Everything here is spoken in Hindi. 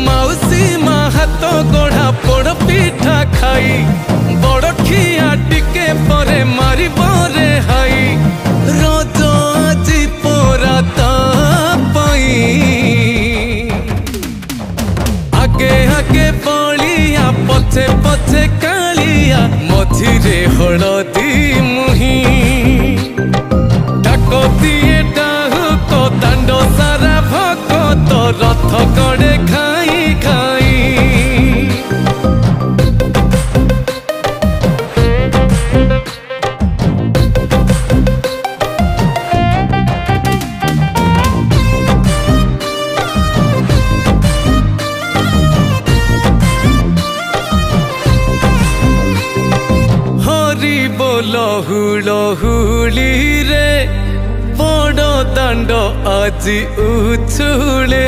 माउसी मा हाथ गढ़ा पोड़ पिठा खाई बड़ खिया टिके परे मारी बरे हाई रज आजी पोरा पाई आगे आगे बलिया पछे पछे कालिया मझिरे हलदी मुही डाक दिए डाहुक दांड सारा भगत रथ गड़े खाई खाई लहुली रे बड़ दांड आजी उछुले।